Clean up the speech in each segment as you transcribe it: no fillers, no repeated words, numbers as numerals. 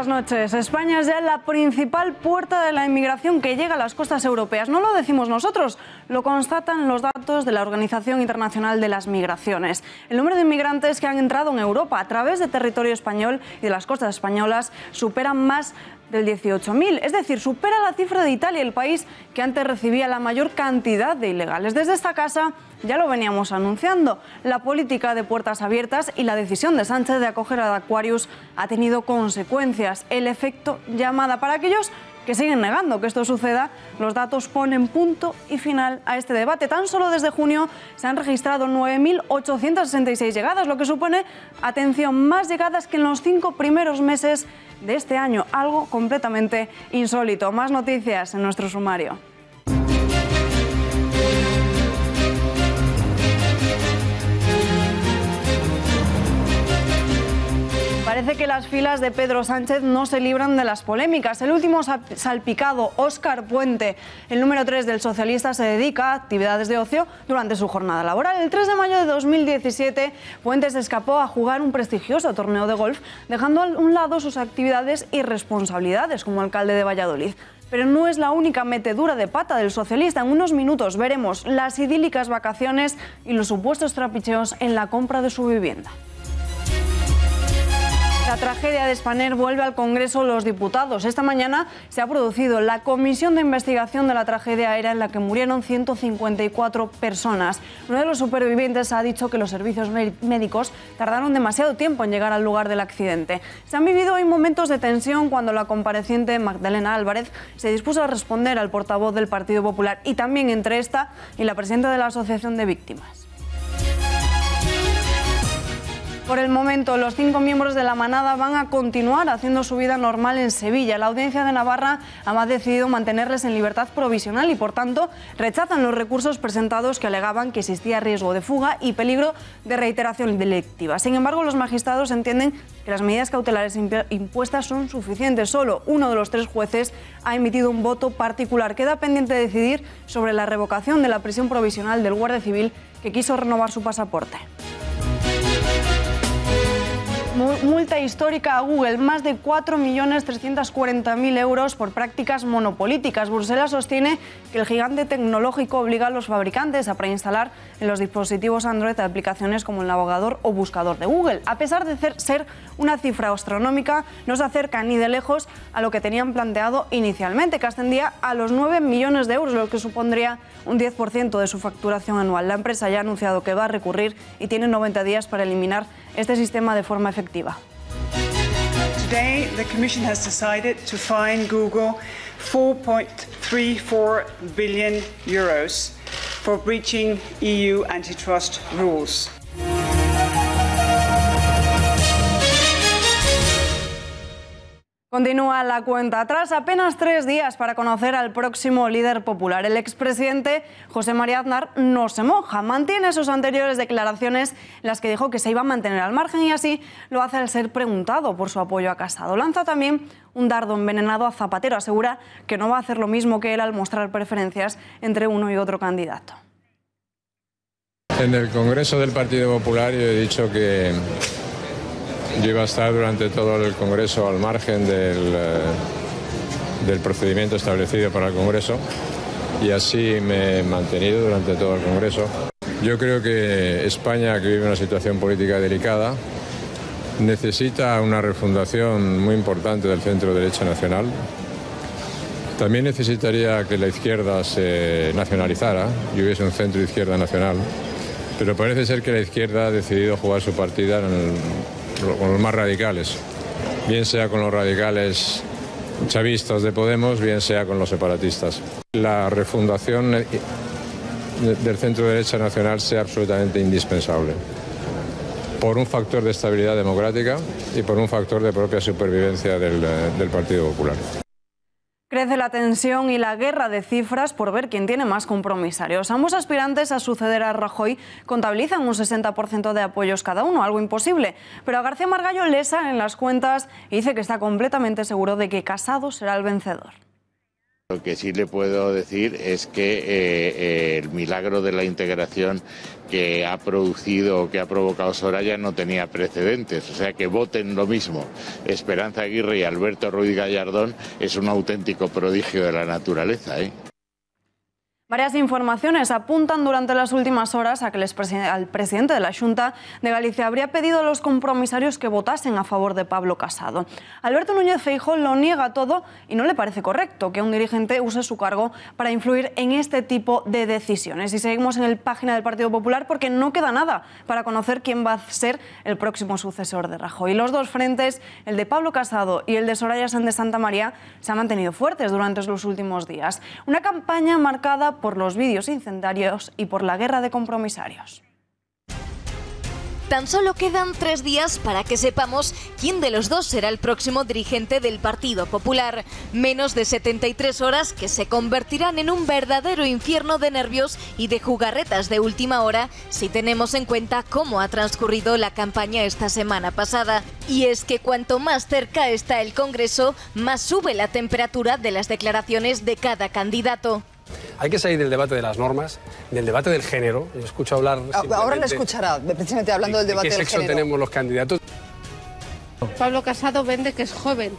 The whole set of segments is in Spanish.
buenas noches. España es ya la principal puerta de la inmigración que llega a las costas europeas. No lo decimos nosotros, lo constatan los datos de la Organización Internacional de las Migraciones. El número de inmigrantes que han entrado en Europa a través de territorio español y de las costas españolas supera más del 18.000, es decir, supera la cifra de Italia, el país que antes recibía la mayor cantidad de ilegales. Desde esta casa ya lo veníamos anunciando. La política de puertas abiertas y la decisión de Sánchez de acoger a Aquarius ha tenido consecuencias. El efecto llamada. Para aquellos que siguen negando que esto suceda, los datos ponen punto y final a este debate. Tan solo desde junio se han registrado 9.866 llegadas, lo que supone, atención, más llegadas que en los 5 primeros meses de este año. Algo completamente insólito. Más noticias en nuestro sumario. Parece que las filas de Pedro Sánchez no se libran de las polémicas. El último salpicado, Óscar Puente, el número 3 del socialista, se dedica a actividades de ocio durante su jornada laboral. El 3 de mayo de 2017, Puente se escapó a jugar un prestigioso torneo de golf, dejando a un lado sus actividades y responsabilidades como alcalde de Valladolid. Pero no es la única metedura de pata del socialista. En unos minutos veremos las idílicas vacaciones y los supuestos trapicheos en la compra de su vivienda. La tragedia de Spanair vuelve al Congreso de los Diputados. Esta mañana se ha producido la comisión de investigación de la tragedia aérea en la que murieron 154 personas. Uno de los supervivientes ha dicho que los servicios médicos tardaron demasiado tiempo en llegar al lugar del accidente. Se han vivido hoy momentos de tensión cuando la compareciente Magdalena Álvarez se dispuso a responder al portavoz del Partido Popular y también entre esta y la presidenta de la Asociación de Víctimas. Por el momento, los 5 miembros de la manada van a continuar haciendo su vida normal en Sevilla. La Audiencia de Navarra ha decidido mantenerles en libertad provisional y, por tanto, rechazan los recursos presentados que alegaban que existía riesgo de fuga y peligro de reiteración delictiva. Sin embargo, los magistrados entienden que las medidas cautelares impuestas son suficientes. Solo uno de los 3 jueces ha emitido un voto particular. Queda pendiente de decidir sobre la revocación de la prisión provisional del guardia civil que quiso renovar su pasaporte. Multa histórica a Google, más de 4.340.000 euros por prácticas monopolíticas. Bruselas sostiene que el gigante tecnológico obliga a los fabricantes a preinstalar en los dispositivos Android aplicaciones como el navegador o buscador de Google. A pesar de ser una cifra astronómica, no se acerca ni de lejos a lo que tenían planteado inicialmente, que ascendía a los 9 millones de euros, lo que supondría un 10% de su facturación anual. La empresa ya ha anunciado que va a recurrir y tiene 90 días para eliminar este sistema de forma efectiva. Today, the Commission has decided to fine Google 4.34 billion euros for breaching EU antitrust rules. Continúa la cuenta atrás, apenas 3 días para conocer al próximo líder popular. El expresidente José María Aznar no se moja, mantiene sus anteriores declaraciones en las que dijo que se iba a mantener al margen y así lo hace al ser preguntado por su apoyo a Casado. Lanza también un dardo envenenado a Zapatero, asegura que no va a hacer lo mismo que él al mostrar preferencias entre uno y otro candidato. En el Congreso del Partido Popular yo he dicho que yo iba a estar durante todo el Congreso al margen del procedimiento establecido para el Congreso y así me he mantenido durante todo el Congreso. Yo creo que España, que vive una situación política delicada, necesita una refundación muy importante del centro derecha nacional. También necesitaría que la izquierda se nacionalizara y hubiese un centro izquierda nacional, pero parece ser que la izquierda ha decidido jugar su partida con los más radicales, bien sea con los radicales chavistas de Podemos, bien sea con los separatistas. La refundación del centro derecha nacional sea absolutamente indispensable, por un factor de estabilidad democrática y por un factor de propia supervivencia del Partido Popular. Crece la tensión y la guerra de cifras por ver quién tiene más compromisarios. Ambos aspirantes a suceder a Rajoy contabilizan un 60% de apoyos cada uno, algo imposible. Pero a García Margallo le salen las cuentas y dice que está completamente seguro de que Casado será el vencedor. Lo que sí le puedo decir es que el milagro de la integración que ha producido o que ha provocado Soraya no tenía precedentes, o sea que voten lo mismo Esperanza Aguirre y Alberto Ruiz Gallardón es un auténtico prodigio de la naturaleza, ¿eh? Varias informaciones apuntan durante las últimas horas a que el presidente de la Xunta de Galicia habría pedido a los compromisarios que votasen a favor de Pablo Casado. Alberto Núñez Feijóo lo niega todo y no le parece correcto que un dirigente use su cargo para influir en este tipo de decisiones. Y seguimos en la página del Partido Popular porque no queda nada para conocer quién va a ser el próximo sucesor de Rajoy. Los dos frentes, el de Pablo Casado y el de Soraya Sáenz de Santamaría, se han mantenido fuertes durante los últimos días. Una campaña marcada por los vídeos incendiarios y por la guerra de compromisarios. Tan solo quedan 3 días para que sepamos quién de los dos será el próximo dirigente del Partido Popular. Menos de 73 horas que se convertirán en un verdadero infierno de nervios y de jugarretas de última hora si tenemos en cuenta cómo ha transcurrido la campaña esta semana pasada. Y es que cuanto más cerca está el Congreso, más sube la temperatura de las declaraciones de cada candidato. Hay que salir del debate de las normas, del debate del género. Yo escucho hablar... Ahora le escuchará, precisamente hablando del debate del género. ¿Qué sexo tenemos los candidatos? Pablo Casado vende que es joven.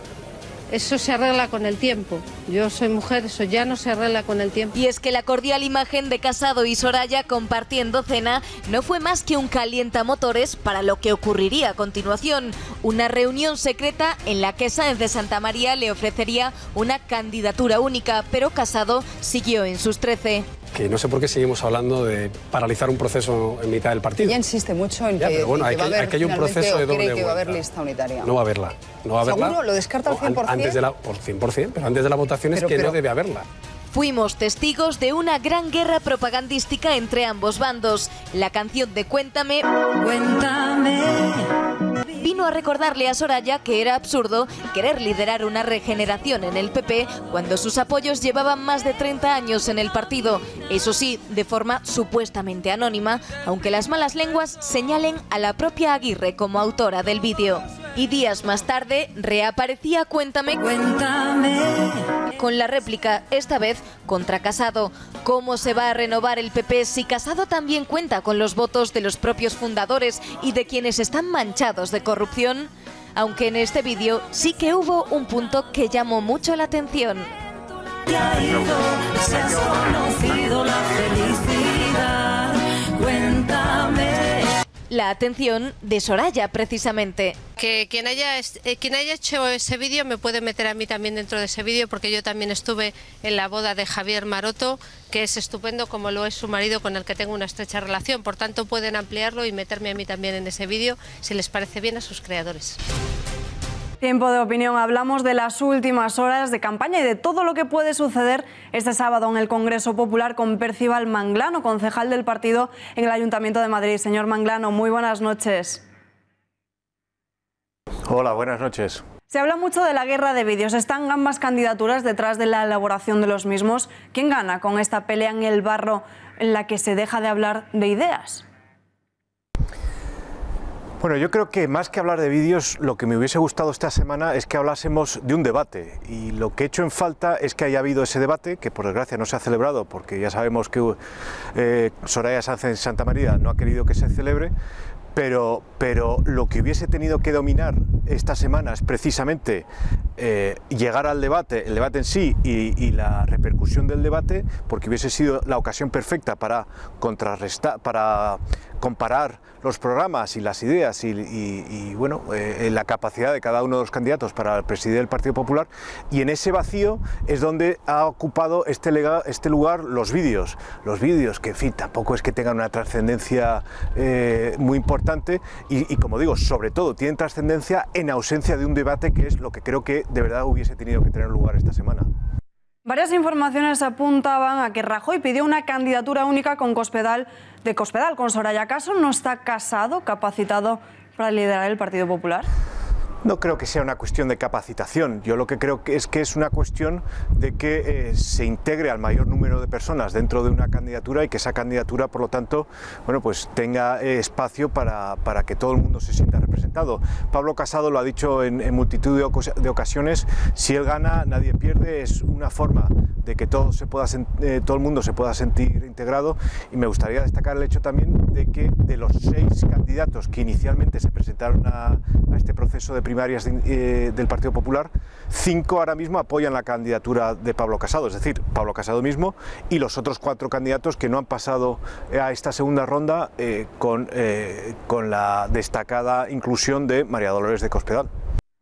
Eso se arregla con el tiempo. Yo soy mujer, eso ya no se arregla con el tiempo. Y es que la cordial imagen de Casado y Soraya compartiendo cena no fue más que un calientamotores para lo que ocurriría a continuación. Una reunión secreta en la que Sáenz de Santamaría le ofrecería una candidatura única, pero Casado siguió en sus 13. Que no sé por qué seguimos hablando de paralizar un proceso en mitad del partido. Ella insiste mucho en ya, que, pero bueno, que va a haber hay un proceso de doble que va a haber lista unitaria. No va a haberla. No va a haberla. ¿Seguro? ¿Lo descarta al 100%? Antes de la, por 100%, pero antes de la votación es que no debe haberla. Fuimos testigos de una gran guerra propagandística entre ambos bandos. La canción de Cuéntame vino a recordarle a Soraya que era absurdo querer liderar una regeneración en el PP cuando sus apoyos llevaban más de 30 años en el partido. Eso sí, de forma supuestamente anónima, aunque las malas lenguas señalen a la propia Aguirre como autora del vídeo. Y días más tarde reaparecía Cuéntame con la réplica, esta vez contra Casado. ¿Cómo se va a renovar el PP si Casado también cuenta con los votos de los propios fundadores y de quienes están manchados de corrupción? Aunque en este vídeo sí que hubo un punto que llamó mucho la atención. La atención de Soraya, precisamente. Que quien haya hecho ese vídeo me puede meter a mí también dentro de ese vídeo, porque yo también estuve en la boda de Javier Maroto, que es estupendo, como lo es su marido, con el que tengo una estrecha relación. Por tanto, pueden ampliarlo y meterme a mí también en ese vídeo, si les parece bien a sus creadores. Tiempo de opinión. Hablamos de las últimas horas de campaña y de todo lo que puede suceder este sábado en el Congreso Popular con Percival Manglano, concejal del partido en el Ayuntamiento de Madrid. Señor Manglano, muy buenas noches. Hola, buenas noches. Se habla mucho de la guerra de vídeos. Están ambas candidaturas detrás de la elaboración de los mismos. ¿Quién gana con esta pelea en el barro en la que se deja de hablar de ideas? Bueno, yo creo que más que hablar de vídeos, lo que me hubiese gustado esta semana es que hablásemos de un debate. Y lo que he hecho en falta es que haya habido ese debate, que por desgracia no se ha celebrado, porque ya sabemos que Soraya Sáenz de Santamaría no ha querido que se celebre. Pero lo que hubiese tenido que dominar esta semana es precisamente llegar al debate, el debate en sí y la repercusión del debate, porque hubiese sido la ocasión perfecta para contrarrestar, para comparar los programas y las ideas y bueno, la capacidad de cada uno de los candidatos para presidir el Partido Popular, y en ese vacío es donde ha ocupado este lugar los vídeos que, en fin, tampoco es que tengan una trascendencia muy importante y como digo, sobre todo tienen trascendencia en ausencia de un debate, que es lo que creo que de verdad hubiese tenido que tener lugar esta semana. Varias informaciones apuntaban a que Rajoy pidió una candidatura única con Cospedal, con Soraya. ¿Acaso no está Casado capacitado para liderar el Partido Popular? No creo que sea una cuestión de capacitación. Yo lo que creo que es una cuestión de que se integre al mayor número de personas dentro de una candidatura y que esa candidatura, por lo tanto, bueno, pues tenga espacio para que todo el mundo se sienta representado. Pablo Casado lo ha dicho en multitud de ocasiones: si él gana, nadie pierde. Es una forma de que todo el mundo se pueda sentir integrado, y me gustaría destacar el hecho también de que de los 6 candidatos que inicialmente se presentaron a este proceso de primarias del Partido Popular, 5 ahora mismo apoyan la candidatura de Pablo Casado, es decir, Pablo Casado mismo y los otros 4 candidatos que no han pasado a esta segunda ronda con la destacada inclusión de María Dolores de Cospedal.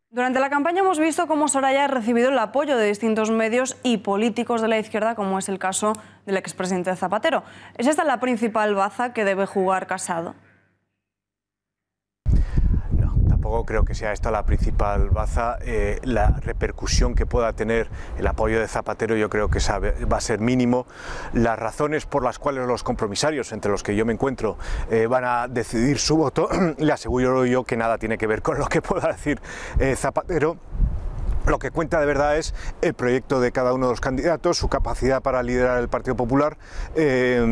Durante la campaña hemos visto cómo Soraya ha recibido el apoyo de distintos medios y políticos de la izquierda, como es el caso del expresidente Zapatero. ¿Es esta la principal baza que debe jugar Casado? No, tampoco creo que sea esta la principal baza. La repercusión que pueda tener el apoyo de Zapatero yo creo que va a ser mínimo. Las razones por las cuales los compromisarios, entre los que yo me encuentro, van a decidir su voto, le aseguro yo que nada tiene que ver con lo que pueda decir Zapatero. Lo que cuenta de verdad es el proyecto de cada uno de los candidatos, su capacidad para liderar el Partido Popular,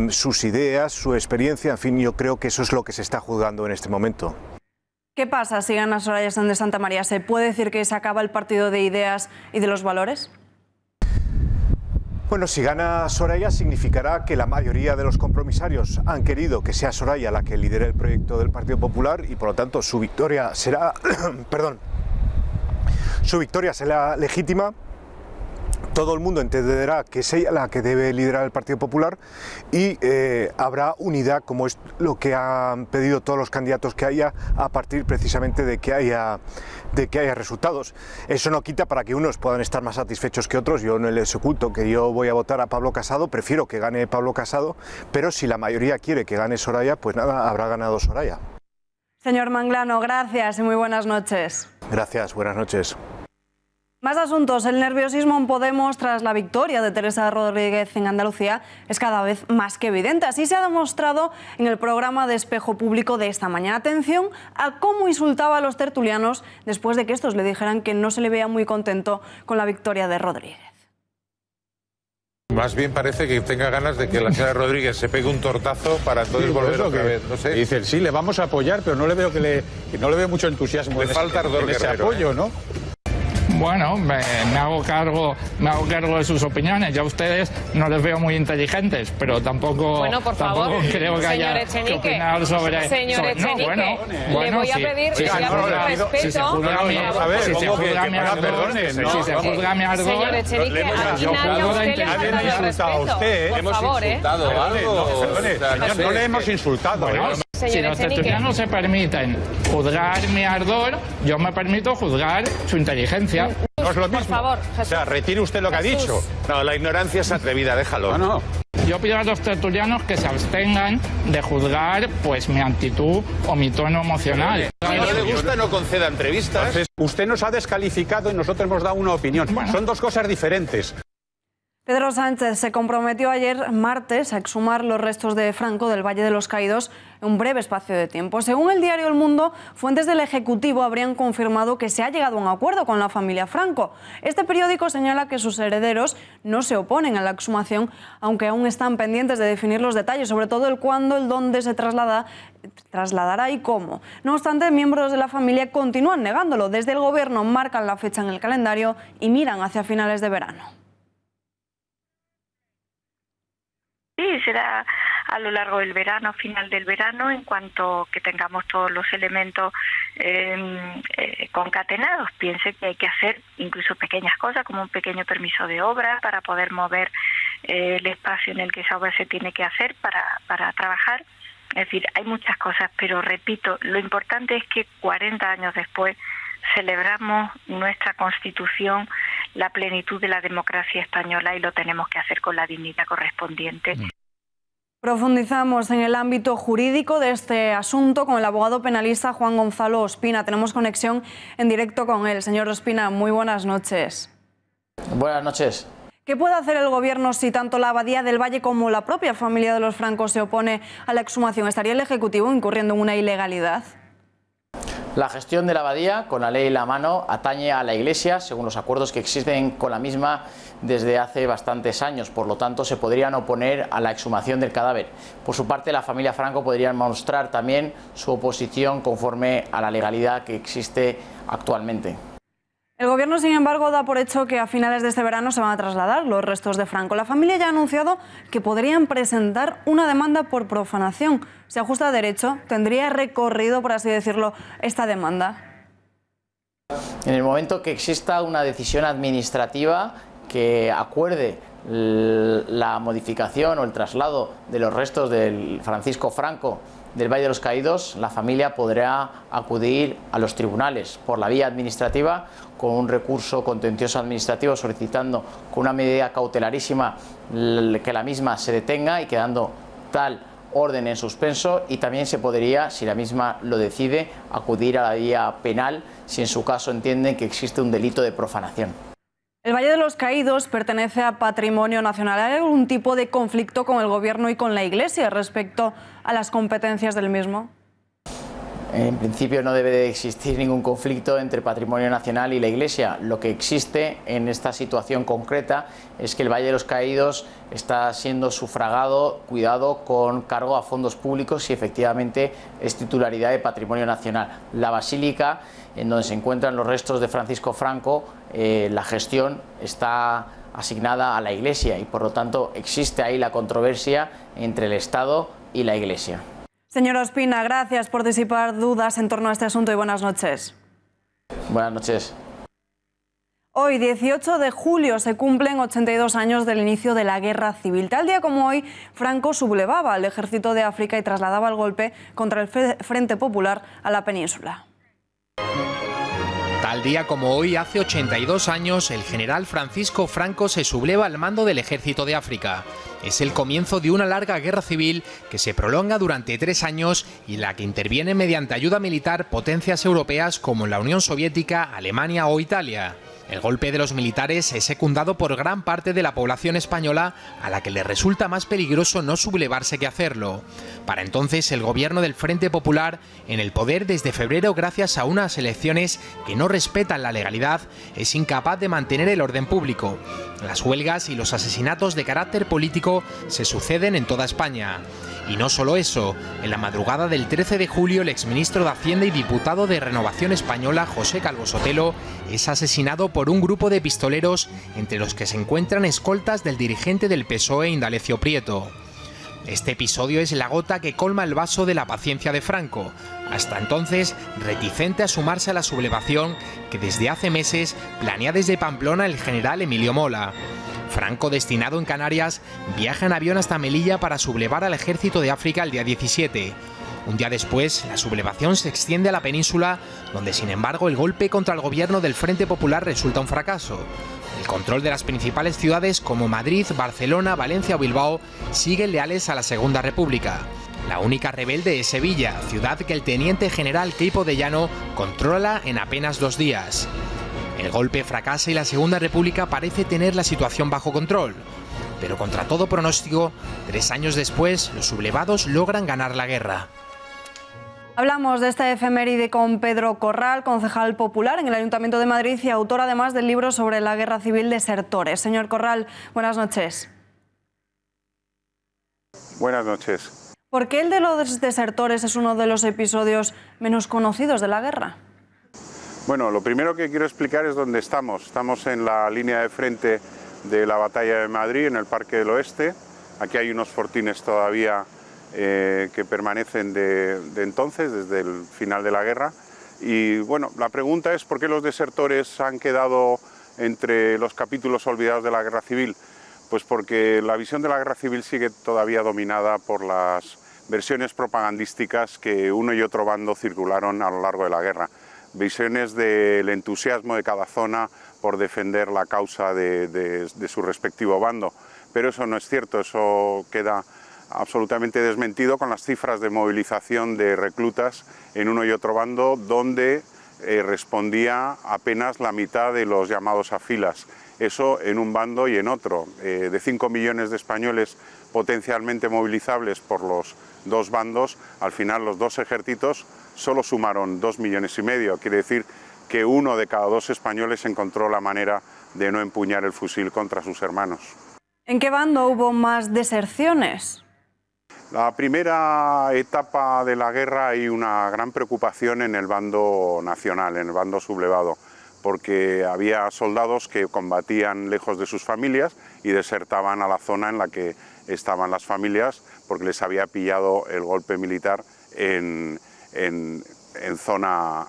sus ideas, su experiencia, en fin, yo creo que eso es lo que se está juzgando en este momento. ¿Qué pasa si gana Soraya Sáenz de Santamaría? ¿Se puede decir que se acaba el partido de ideas y de los valores? Bueno, si gana Soraya significará que la mayoría de los compromisarios han querido que sea Soraya la que lidere el proyecto del Partido Popular y por lo tanto su victoria será, su victoria será legítima. Todo el mundo entenderá que es ella la que debe liderar el Partido Popular y habrá unidad, como es lo que han pedido todos los candidatos que haya, a partir precisamente de que haya resultados. Eso no quita para que unos puedan estar más satisfechos que otros. Yo no les oculto que yo voy a votar a Pablo Casado, prefiero que gane Pablo Casado, pero si la mayoría quiere que gane Soraya, pues nada, habrá ganado Soraya. Señor Manglano, gracias y muy buenas noches. Gracias, buenas noches. Más asuntos. El nerviosismo en Podemos tras la victoria de Teresa Rodríguez en Andalucía es cada vez más que evidente. Así se ha demostrado en el programa de Espejo Público de esta mañana. Atención a cómo insultaba a los tertulianos después de que estos le dijeran que no se le veía muy contento con la victoria de Rodríguez. Más bien parece que tenga ganas de que la señora Rodríguez se pegue un tortazo para entonces volver otra vez. No sé. Dicen, sí, le vamos a apoyar, pero no le veo no le veo mucho entusiasmo. Le falta ardor en ese guerrero, apoyo, ¿no? Bueno, me hago cargo de sus opiniones. Yo a ustedes no les veo muy inteligentes, pero tampoco, por favor, creo que haya que opinar sobre... Señor Echenique, bueno, le voy a pedir respeto. Si se juzga mi ardor... Señor Echenique, aquí nadie a usted le ha faltado el respeto. Por favor, No le hemos insultado. Si los tertulianos se permiten juzgar mi ardor, yo me permito juzgar su inteligencia. No es lo mismo. Por favor, Jesús. O sea, retire usted lo que ha dicho. No, la ignorancia es atrevida, déjalo. No. Yo pido a los tertulianos que se abstengan de juzgar pues mi actitud o mi tono emocional. Si no le gusta, no conceda entrevistas. Entonces, usted nos ha descalificado y nosotros hemos dado una opinión. Bueno. Son dos cosas diferentes. Pedro Sánchez se comprometió ayer, martes, a exhumar los restos de Franco del Valle de los Caídos en un breve espacio de tiempo. Según el diario El Mundo, fuentes del Ejecutivo habrían confirmado que se ha llegado a un acuerdo con la familia Franco. Este periódico señala que sus herederos no se oponen a la exhumación, aunque aún están pendientes de definir los detalles, sobre todo el cuándo, el dónde se trasladará y cómo. No obstante, miembros de la familia continúan negándolo. Desde el Gobierno marcan la fecha en el calendario y miran hacia finales de verano. Sí, será a lo largo del verano, final del verano, en cuanto que tengamos todos los elementos concatenados. Piense que hay que hacer incluso pequeñas cosas, como un pequeño permiso de obra para poder mover el espacio en el que esa obra se tiene que hacer para trabajar. Es decir, hay muchas cosas, pero repito, lo importante es que 40 años después celebramos nuestra Constitución, la plenitud de la democracia española, y lo tenemos que hacer con la dignidad correspondiente. Profundizamos en el ámbito jurídico de este asunto con el abogado penalista Juan Gonzalo Ospina. Tenemos conexión en directo con él. Señor Ospina, muy buenas noches. Buenas noches. ¿Qué puede hacer el Gobierno si tanto la Abadía del Valle como la propia familia de los Franco se opone a la exhumación? ¿Estaría el Ejecutivo incurriendo en una ilegalidad? La gestión de la abadía, con la ley en la mano, atañe a la Iglesia, según los acuerdos que existen con la misma desde hace bastantes años. Por lo tanto, se podrían oponer a la exhumación del cadáver. Por su parte, la familia Franco podría mostrar también su oposición conforme a la legalidad que existe actualmente. El Gobierno, sin embargo, da por hecho que a finales de este verano se van a trasladar los restos de Franco. La familia ya ha anunciado que podrían presentar una demanda por profanación. Se ajusta a derecho, tendría recorrido, por así decirlo, esta demanda. En el momento que exista una decisión administrativa que acuerde la modificación o el traslado de los restos del Francisco Franco del Valle de los Caídos, la familia podrá acudir a los tribunales por la vía administrativa con un recurso contencioso administrativo solicitando con una medida cautelarísima que la misma se detenga y quedando tal orden en suspenso, y también se podría, si la misma lo decide, acudir a la vía penal si en su caso entienden que existe un delito de profanación. El Valle de los Caídos pertenece a Patrimonio Nacional. ¿Hay algún tipo de conflicto con el Gobierno y con la Iglesia respecto a las competencias del mismo? En principio no debe de existir ningún conflicto entre Patrimonio Nacional y la Iglesia. Lo que existe en esta situación concreta es que el Valle de los Caídos está siendo sufragado, cuidado, con cargo a fondos públicos y efectivamente es titularidad de Patrimonio Nacional. La basílica, en donde se encuentran los restos de Francisco Franco, la gestión está asignada a la Iglesia y por lo tanto existe ahí la controversia entre el Estado y la Iglesia. Señor Ospina, gracias por disipar dudas en torno a este asunto y buenas noches. Buenas noches. Hoy, 18 de julio, se cumplen 82 años del inicio de la Guerra Civil. Tal día como hoy, Franco sublevaba al ejército de África y trasladaba el golpe contra el Frente Popular a la península. Tal día como hoy, hace 82 años, el general Francisco Franco se subleva al mando del Ejército de África. Es el comienzo de una larga guerra civil que se prolonga durante 3 años y en la que intervienen mediante ayuda militar potencias europeas como la Unión Soviética, Alemania o Italia. El golpe de los militares es secundado por gran parte de la población española, a la que le resulta más peligroso no sublevarse que hacerlo. Para entonces, el gobierno del Frente Popular, en el poder desde febrero gracias a unas elecciones que no respetan la legalidad, es incapaz de mantener el orden público. Las huelgas y los asesinatos de carácter político se suceden en toda España. Y no solo eso, en la madrugada del 13 de julio el exministro de Hacienda y diputado de Renovación Española, José Calvo Sotelo, es asesinado por un grupo de pistoleros entre los que se encuentran escoltas del dirigente del PSOE, Indalecio Prieto. Este episodio es la gota que colma el vaso de la paciencia de Franco, hasta entonces reticente a sumarse a la sublevación que desde hace meses planea desde Pamplona el general Emilio Mola. Franco, destinado en Canarias, viaja en avión hasta Melilla para sublevar al ejército de África el día 17. Un día después, la sublevación se extiende a la península, donde sin embargo el golpe contra el gobierno del Frente Popular resulta un fracaso. El control de las principales ciudades como Madrid, Barcelona, Valencia o Bilbao siguen leales a la Segunda República. La única rebelde es Sevilla, ciudad que el teniente general Queipo de Llano controla en apenas 2 días. El golpe fracasa y la Segunda República parece tener la situación bajo control. Pero contra todo pronóstico, 3 años después, los sublevados logran ganar la guerra. Hablamos de esta efeméride con Pedro Corral, concejal popular en el Ayuntamiento de Madrid y autor además del libro sobre la Guerra Civil Desertores. Señor Corral, buenas noches. Buenas noches. ¿Por qué el de los desertores es uno de los episodios menos conocidos de la guerra? Bueno, lo primero que quiero explicar es dónde estamos. Estamos en la línea de frente de la batalla de Madrid, en el Parque del Oeste. Aquí hay unos fortines todavía que permanecen de entonces, desde el final de la guerra. Y bueno, la pregunta es ¿por qué los desertores han quedado entre los capítulos olvidados de la Guerra Civil? Pues porque la visión de la Guerra Civil sigue todavía dominada por las versiones propagandísticas que uno y otro bando circularon a lo largo de la guerra. Visiones del entusiasmo de cada zona por defender la causa de su respectivo bando. Pero eso no es cierto, eso queda absolutamente desmentido con las cifras de movilización de reclutas en uno y otro bando, donde respondía apenas la mitad de los llamados a filas. Eso en un bando y en otro. De 5 millones de españoles potencialmente movilizables por los dos bandos, al final los dos ejércitos solo sumaron 2,5 millones. Quiere decir que 1 de cada 2 españoles encontró la manera de no empuñar el fusil contra sus hermanos. ¿En qué bando hubo más deserciones? La primera etapa de la guerra hay una gran preocupación en el bando nacional, en el bando sublevado, porque había soldados que combatían lejos de sus familias y desertaban a la zona en la que estaban las familias porque les había pillado el golpe militar en zona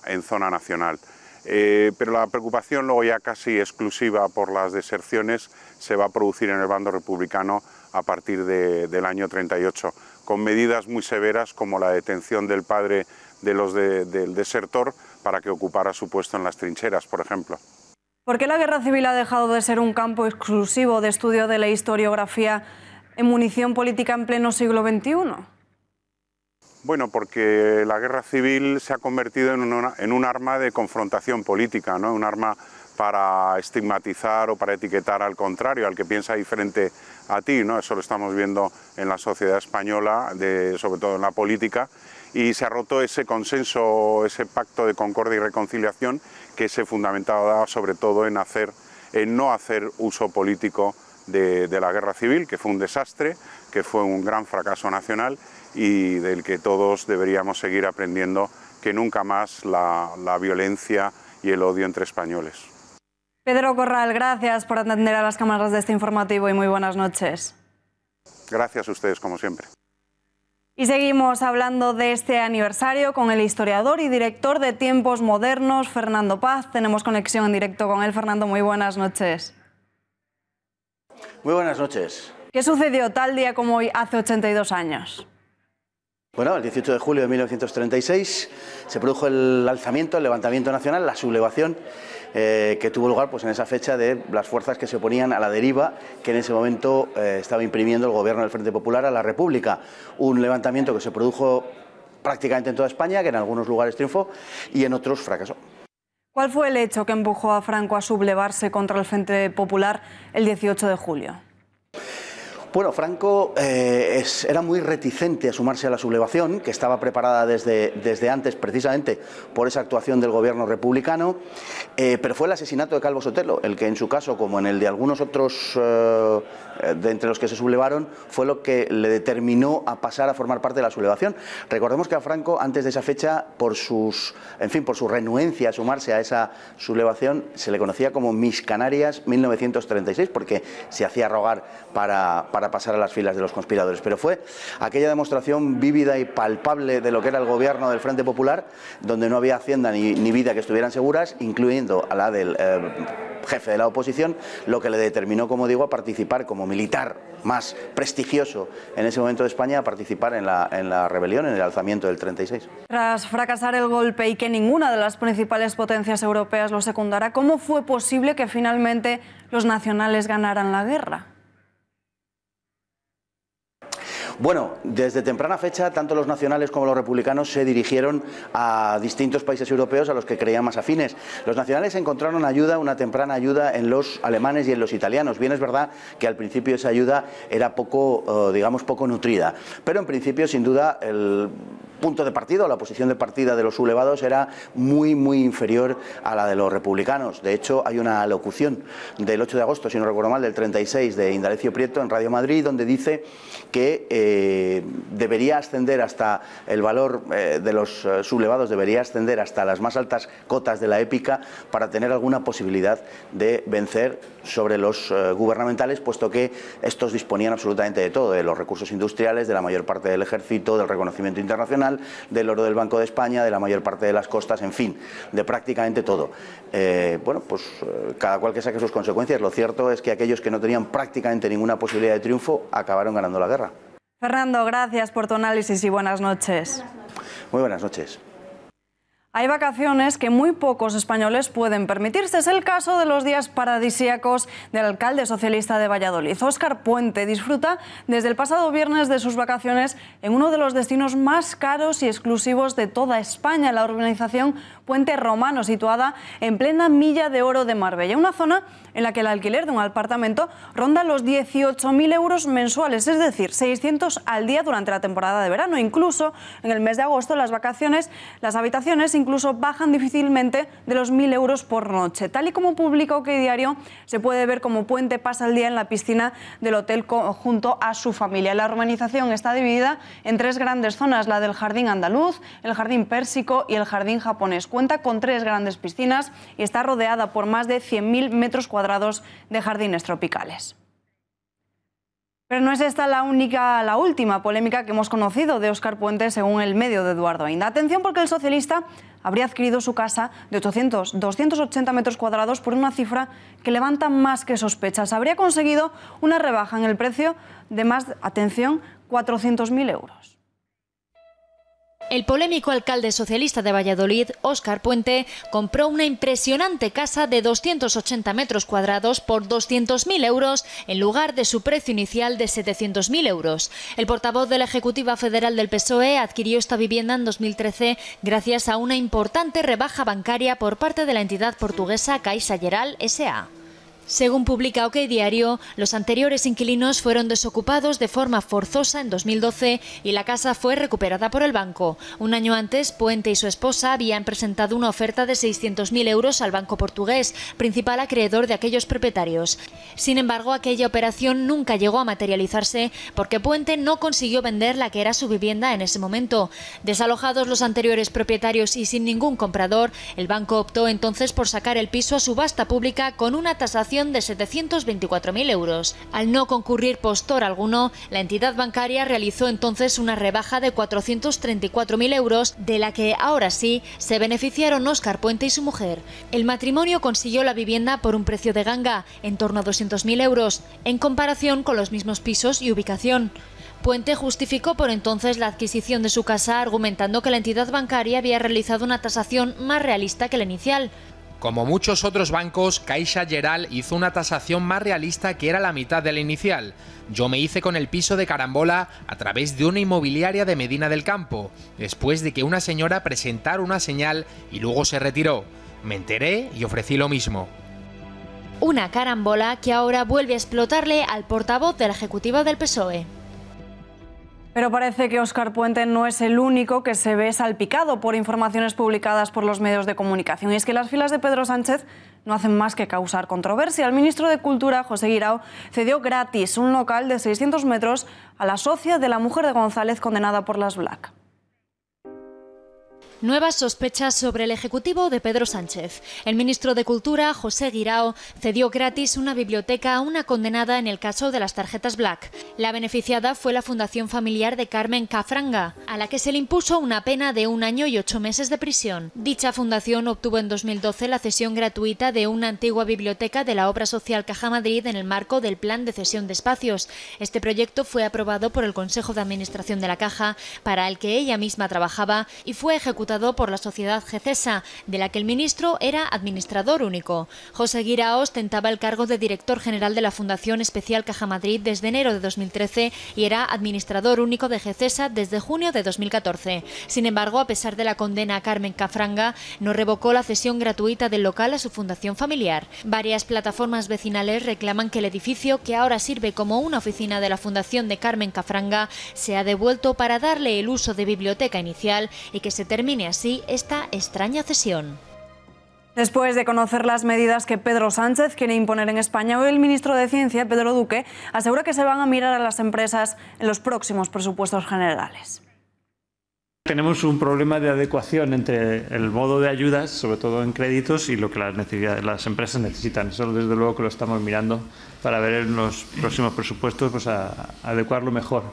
nacional. Pero la preocupación luego ya casi exclusiva por las deserciones se va a producir en el bando republicano a partir del año 38, con medidas muy severas como la detención del padre del desertor para que ocupara su puesto en las trincheras, por ejemplo. ¿Por qué la guerra civil ha dejado de ser un campo exclusivo de estudio de la historiografía en munición política en pleno siglo XXI? Bueno, porque la guerra civil se ha convertido en un arma de confrontación política, ¿no? Un arma para estigmatizar o para etiquetar al contrario, al que piensa diferente a ti, ¿no? Eso lo estamos viendo en la sociedad española, sobre todo en la política, y se ha roto ese consenso, ese pacto de concordia y reconciliación que se fundamentaba sobre todo en no hacer uso político de la guerra civil, que fue un desastre, que fue un gran fracaso nacional y del que todos deberíamos seguir aprendiendo, que nunca más la violencia y el odio entre españoles. Pedro Corral, gracias por atender a las cámaras de este informativo y muy buenas noches. Gracias a ustedes, como siempre. Y seguimos hablando de este aniversario con el historiador y director de Tiempos Modernos, Fernando Paz. Tenemos conexión en directo con él. Fernando, muy buenas noches. Muy buenas noches. ¿Qué sucedió tal día como hoy hace 82 años? Bueno, el 18 de julio de 1936 se produjo el alzamiento, el levantamiento nacional, la sublevación que tuvo lugar pues, en esa fecha de las fuerzas que se oponían a la deriva que en ese momento estaba imprimiendo el gobierno del Frente Popular a la República. Un levantamiento que se produjo prácticamente en toda España, que en algunos lugares triunfó y en otros fracasó. ¿Cuál fue el hecho que empujó a Franco a sublevarse contra el Frente Popular el 18 de julio? Bueno, Franco era muy reticente a sumarse a la sublevación, que estaba preparada desde antes, precisamente por esa actuación del gobierno republicano, pero fue el asesinato de Calvo Sotelo, el que en su caso, como en el de algunos otros de entre los que se sublevaron, fue lo que le determinó a pasar a formar parte de la sublevación. Recordemos que a Franco, antes de esa fecha, por su renuencia a sumarse a esa sublevación, se le conocía como Miss Canarias 1936, porque se hacía rogar para pasar a las filas de los conspiradores. Pero fue aquella demostración vívida y palpable de lo que era el gobierno del Frente Popular, donde no había hacienda ni vida que estuvieran seguras, incluyendo a la del jefe de la oposición, lo que le determinó, como digo, a participar como militar más prestigioso en ese momento de España, a participar en la rebelión, en el alzamiento del 36. Tras fracasar el golpe y que ninguna de las principales potencias europeas lo secundara, ¿cómo fue posible que finalmente los nacionales ganaran la guerra? Bueno, desde temprana fecha, tanto los nacionales como los republicanos se dirigieron a distintos países europeos a los que creían más afines. Los nacionales encontraron ayuda, una temprana ayuda, en los alemanes y en los italianos. Bien es verdad que al principio esa ayuda era poco nutrida, pero en principio, sin duda, el punto de partida o la posición de partida de los sublevados era muy inferior a la de los republicanos. De hecho, hay una alocución del 8 de agosto, si no recuerdo mal, del 36 de Indalecio Prieto en Radio Madrid, donde dice que debería ascender hasta el valor de los sublevados, debería ascender hasta las más altas cotas de la épica para tener alguna posibilidad de vencer sobre los gubernamentales, puesto que estos disponían absolutamente de todo, de los recursos industriales, de la mayor parte del ejército, del reconocimiento internacional, del oro del Banco de España, de la mayor parte de las costas, en fin, de prácticamente todo. Cada cual que saque sus consecuencias. Lo cierto es que aquellos que no tenían prácticamente ninguna posibilidad de triunfo acabaron ganando la guerra. Fernando, gracias por tu análisis y buenas noches. Muy buenas noches. Hay vacaciones que muy pocos españoles pueden permitirse. Es el caso de los días paradisíacos del alcalde socialista de Valladolid. Óscar Puente disfruta desde el pasado viernes de sus vacaciones en uno de los destinos más caros y exclusivos de toda España, la urbanización Puente Romano, situada en plena Milla de Oro de Marbella, una zona en la que el alquiler de un apartamento ronda los 18.000 euros mensuales, es decir, 600 al día durante la temporada de verano. Incluso en el mes de agosto las habitaciones incluso bajan difícilmente de los 1.000 euros por noche. Tal y como publica OK Diario, se puede ver cómo Puente pasa el día en la piscina del hotel junto a su familia. La urbanización está dividida en 3 grandes zonas, la del jardín andaluz, el jardín pérsico y el jardín japonés. Cuenta con 3 grandes piscinas y está rodeada por más de 100.000 metros cuadrados de jardines tropicales. Pero no es esta la última polémica que hemos conocido de Óscar Puente, según el medio de Eduardo Inda. Atención, porque el socialista habría adquirido su casa de 280 metros cuadrados por una cifra que levanta más que sospechas. Habría conseguido una rebaja en el precio de más, atención, 400.000 euros. El polémico alcalde socialista de Valladolid, Óscar Puente, compró una impresionante casa de 280 metros cuadrados por 200.000 euros en lugar de su precio inicial de 700.000 euros. El portavoz de la Ejecutiva Federal del PSOE adquirió esta vivienda en 2013 gracias a una importante rebaja bancaria por parte de la entidad portuguesa Caixa Geral S.A. Según publica OK Diario, los anteriores inquilinos fueron desocupados de forma forzosa en 2012 y la casa fue recuperada por el banco. Un año antes, Puente y su esposa habían presentado una oferta de 600.000 euros al banco portugués, principal acreedor de aquellos propietarios. Sin embargo, aquella operación nunca llegó a materializarse porque Puente no consiguió vender la que era su vivienda en ese momento. Desalojados los anteriores propietarios y sin ningún comprador, el banco optó entonces por sacar el piso a subasta pública con una tasación de 724.000 euros. Al no concurrir postor alguno, la entidad bancaria realizó entonces una rebaja de 434.000 euros, de la que ahora sí se beneficiaron Óscar Puente y su mujer. El matrimonio consiguió la vivienda por un precio de ganga, en torno a 200.000 euros, en comparación con los mismos pisos y ubicación. Puente justificó por entonces la adquisición de su casa argumentando que la entidad bancaria había realizado una tasación más realista que la inicial. Como muchos otros bancos, Caixa Geral hizo una tasación más realista que era la mitad de la inicial. Yo me hice con el piso de carambola a través de una inmobiliaria de Medina del Campo, después de que una señora presentara una señal y luego se retiró. Me enteré y ofrecí lo mismo. Una carambola que ahora vuelve a explotarle al portavoz de la Ejecutiva del PSOE. Pero parece que Óscar Puente no es el único que se ve salpicado por informaciones publicadas por los medios de comunicación. Y es que las filas de Pedro Sánchez no hacen más que causar controversia. El ministro de Cultura, José Guirao, cedió gratis un local de 600 metros a la socia de la mujer de González condenada por las Black. Nuevas sospechas sobre el ejecutivo de Pedro Sánchez. El ministro de Cultura, José Guirao, cedió gratis una biblioteca a una condenada en el caso de las tarjetas Black. La beneficiada fue la Fundación Familiar de Carmen Cafranga, a la que se le impuso una pena de 1 año y 8 meses de prisión. Dicha fundación obtuvo en 2012 la cesión gratuita de una antigua biblioteca de la obra social Caja Madrid en el marco del Plan de Cesión de Espacios. Este proyecto fue aprobado por el Consejo de Administración de la Caja, para el que ella misma trabajaba, y fue ejecutado por la sociedad Gecesa, de la que el ministro era administrador único. José Guirao ostentaba el cargo de director general de la Fundación Especial Caja Madrid desde enero de 2013 y era administrador único de Gecesa desde junio de 2014. Sin embargo, a pesar de la condena a Carmen Cafranga, no revocó la cesión gratuita del local a su fundación familiar. Varias plataformas vecinales reclaman que el edificio, que ahora sirve como una oficina de la Fundación de Carmen Cafranga, sea devuelto para darle el uso de biblioteca inicial y que se termine así esta extraña cesión. Después de conocer las medidas que Pedro Sánchez quiere imponer en España, hoy el ministro de Ciencia, Pedro Duque, asegura que se van a mirar a las empresas en los próximos presupuestos generales. Tenemos un problema de adecuación entre el modo de ayudas, sobre todo en créditos, y lo que las empresas necesitan. Eso desde luego que lo estamos mirando para ver en los próximos presupuestos, pues a adecuarlo mejor.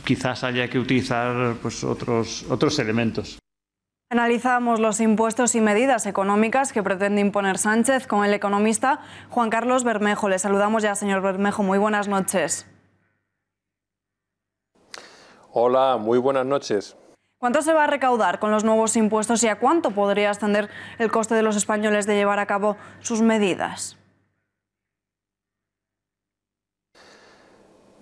Quizás haya que utilizar pues otros elementos. Analizamos los impuestos y medidas económicas que pretende imponer Sánchez con el economista Juan Carlos Bermejo. Le saludamos ya, señor Bermejo. Muy buenas noches. Hola, muy buenas noches. ¿Cuánto se va a recaudar con los nuevos impuestos y a cuánto podría ascender el coste de los españoles de llevar a cabo sus medidas?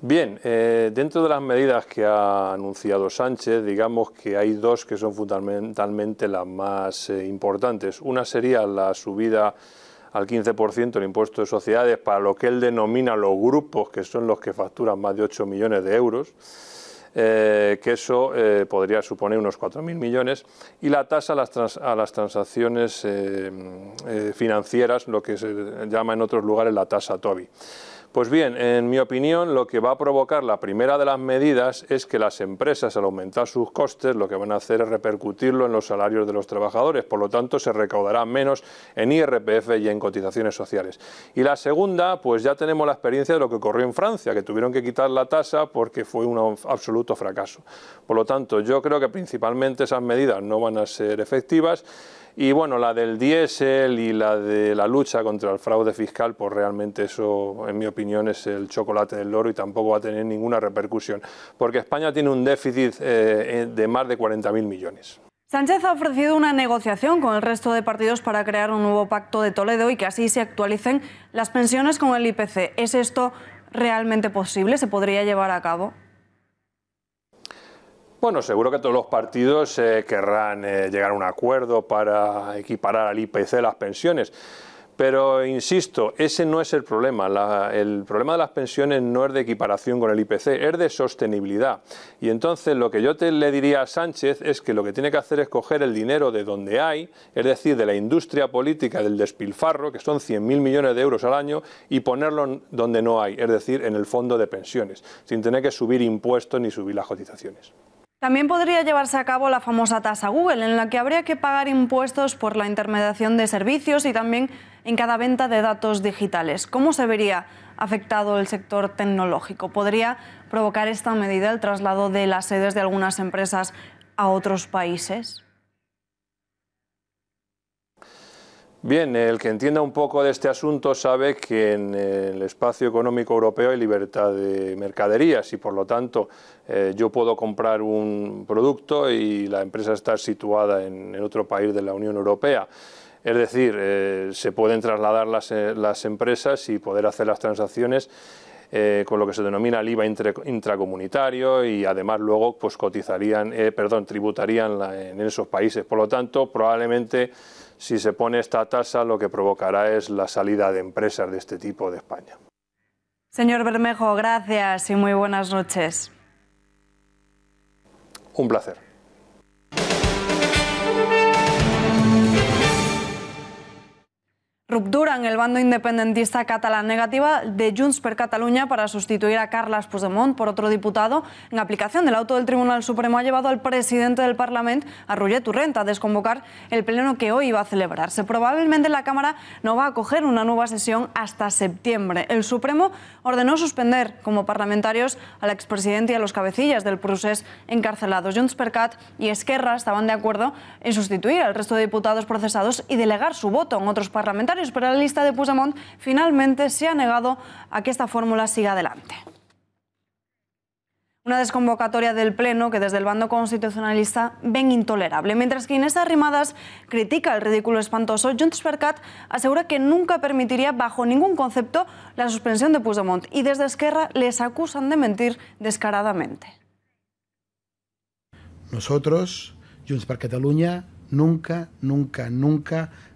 Bien, dentro de las medidas que ha anunciado Sánchez, digamos que hay dos que son fundamentalmente las más importantes. Una sería la subida al 15% del impuesto de sociedades para lo que él denomina los grupos, que son los que facturan más de 8 millones de euros. que eso podría suponer unos 4.000 millones, y la tasa a las transacciones financieras, lo que se llama en otros lugares la tasa TOBI. Pues bien, en mi opinión, lo que va a provocar la primera de las medidas es que las empresas, al aumentar sus costes, lo que van a hacer es repercutirlo en los salarios de los trabajadores. Por lo tanto, se recaudará menos en IRPF y en cotizaciones sociales. Y la segunda, pues ya tenemos la experiencia de lo que ocurrió en Francia, que tuvieron que quitar la tasa porque fue un absoluto fracaso. Por lo tanto, yo creo que principalmente esas medidas no van a ser efectivas. Y bueno, la del diésel y la de la lucha contra el fraude fiscal, pues realmente eso, en mi opinión, es el chocolate del loro y tampoco va a tener ninguna repercusión, porque España tiene un déficit de más de 40.000 millones. Sánchez ha ofrecido una negociación con el resto de partidos para crear un nuevo pacto de Toledo y que así se actualicen las pensiones con el IPC. ¿Es esto realmente posible? ¿Se podría llevar a cabo? Bueno, seguro que todos los partidos querrán llegar a un acuerdo para equiparar al IPC las pensiones. Pero, insisto, ese no es el problema. El problema de las pensiones no es de equiparación con el IPC, es de sostenibilidad. Y entonces lo que yo le diría a Sánchez es que lo que tiene que hacer es coger el dinero de donde hay, es decir, de la industria política del despilfarro, que son 100.000 millones de euros al año, y ponerlo donde no hay, es decir, en el fondo de pensiones, sin tener que subir impuestos ni subir las cotizaciones. También podría llevarse a cabo la famosa tasa Google, en la que habría que pagar impuestos por la intermediación de servicios y también en cada venta de datos digitales. ¿Cómo se vería afectado el sector tecnológico? ¿Podría provocar esta medida el traslado de las sedes de algunas empresas a otros países? Bien, el que entienda un poco de este asunto sabe que en el espacio económico europeo hay libertad de mercaderías y por lo tanto yo puedo comprar un producto y la empresa está situada en otro país de la Unión Europea. Es decir, se pueden trasladar las empresas y poder hacer las transacciones con lo que se denomina el IVA intracomunitario y además luego pues tributarían en esos países. Por lo tanto, probablemente si se pone esta tasa lo que provocará es la salida de empresas de este tipo de España. Señor Bermejo, gracias y muy buenas noches. Un placer. Ruptura en el bando independentista catalán, negativa de Junts per Catalunya para sustituir a Carles Puigdemont por otro diputado. En aplicación del auto del Tribunal Supremo ha llevado al presidente del Parlamento, a Roger Torrent, a desconvocar el pleno que hoy iba a celebrarse. Probablemente la Cámara no va a acoger una nueva sesión hasta septiembre. El Supremo ordenó suspender como parlamentarios al expresidente y a los cabecillas del procés encarcelados. Junts per Cat y Esquerra estaban de acuerdo en sustituir al resto de diputados procesados y delegar su voto en otros parlamentarios, pero la lista de Puigdemont finalmente se ha negado a que esta fórmula siga adelante. Una desconvocatoria del Pleno que desde el bando constitucionalista ven intolerable. Mientras que Inés Arrimadas critica el ridículo espantoso, Junts per Cat asegura que nunca permitiría bajo ningún concepto la suspensión de Puigdemont y desde Esquerra les acusan de mentir descaradamente. Nosotros, Junts per Catalunya, nunca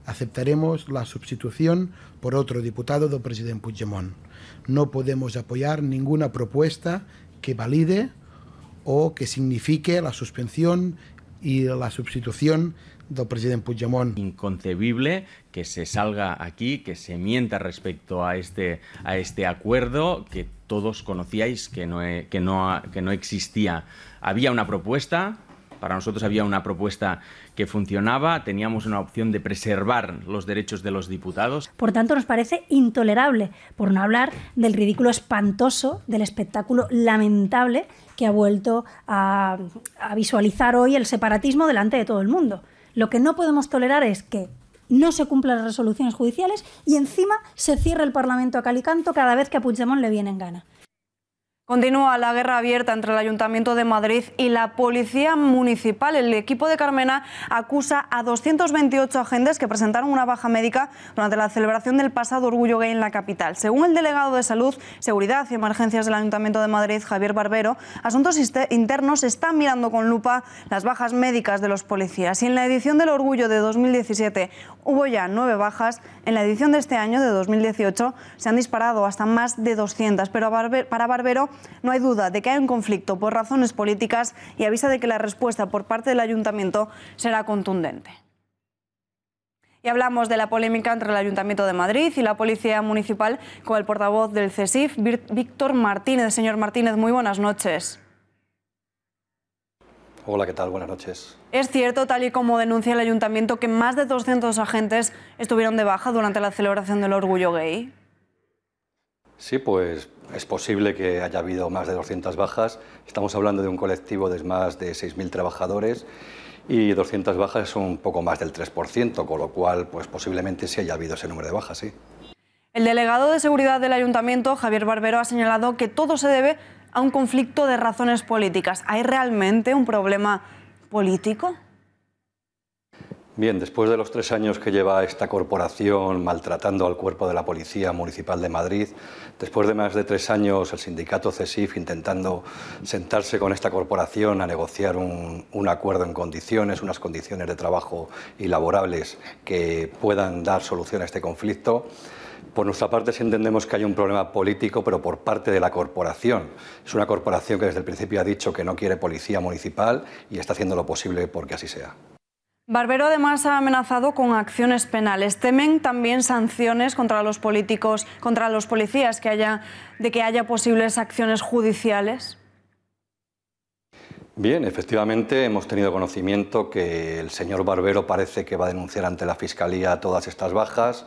aceptaremos la sustitución por otro diputado del presidente Puigdemont. No podemos apoyar ninguna propuesta que valide o que signifique la suspensión y la sustitución del presidente Puigdemont. Inconcebible que se salga aquí, que se mienta respecto a este acuerdo que todos conocíais que no existía. Había una propuesta. Para nosotros había una propuesta que funcionaba, teníamos una opción de preservar los derechos de los diputados. Por tanto, nos parece intolerable, por no hablar del ridículo espantoso, del espectáculo lamentable que ha vuelto a visualizar hoy el separatismo delante de todo el mundo. Lo que no podemos tolerar es que no se cumplan las resoluciones judiciales y encima se cierre el Parlamento a cal y canto cada vez que a Puigdemont le viene en gana. Continúa la guerra abierta entre el Ayuntamiento de Madrid y la Policía Municipal. El equipo de Carmena acusa a 228 agentes que presentaron una baja médica durante la celebración del pasado Orgullo Gay en la capital. Según el delegado de Salud, Seguridad y Emergencias del Ayuntamiento de Madrid, Javier Barbero, Asuntos Internos están mirando con lupa las bajas médicas de los policías. Y en la edición del Orgullo de 2017 hubo ya 9 bajas, en la edición de este año, de 2018, se han disparado hasta más de 200. Pero para Barbero, no hay duda de que hay un conflicto por razones políticas y avisa de que la respuesta por parte del Ayuntamiento será contundente. Y hablamos de la polémica entre el Ayuntamiento de Madrid y la Policía Municipal con el portavoz del CESIF, Víctor Martínez. Señor Martínez, muy buenas noches. Hola, ¿qué tal? Buenas noches. Es cierto, tal y como denuncia el Ayuntamiento, que más de 200 agentes estuvieron de baja durante la celebración del Orgullo Gay. Sí, pues es posible que haya habido más de 200 bajas. Estamos hablando de un colectivo de más de 6.000 trabajadores y 200 bajas es un poco más del 3%, con lo cual pues posiblemente sí haya habido ese número de bajas, sí. El delegado de Seguridad del Ayuntamiento, Javier Barbero, ha señalado que todo se debe a un conflicto de razones políticas. ¿Hay realmente un problema político? Bien, después de los 3 años que lleva esta corporación maltratando al cuerpo de la Policía Municipal de Madrid, después de más de 3 años el sindicato CESIF intentando sentarse con esta corporación a negociar un acuerdo en condiciones, unas condiciones de trabajo y laborables que puedan dar solución a este conflicto, por nuestra parte sí entendemos que hay un problema político, pero por parte de la corporación. Es una corporación que desde el principio ha dicho que no quiere policía municipal y está haciendo lo posible porque así sea. Barbero además ha amenazado con acciones penales. ¿Temen también sanciones contra los políticos, contra los policías, de que haya posibles acciones judiciales? Bien, efectivamente hemos tenido conocimiento que el señor Barbero parece que va a denunciar ante la Fiscalía todas estas bajas.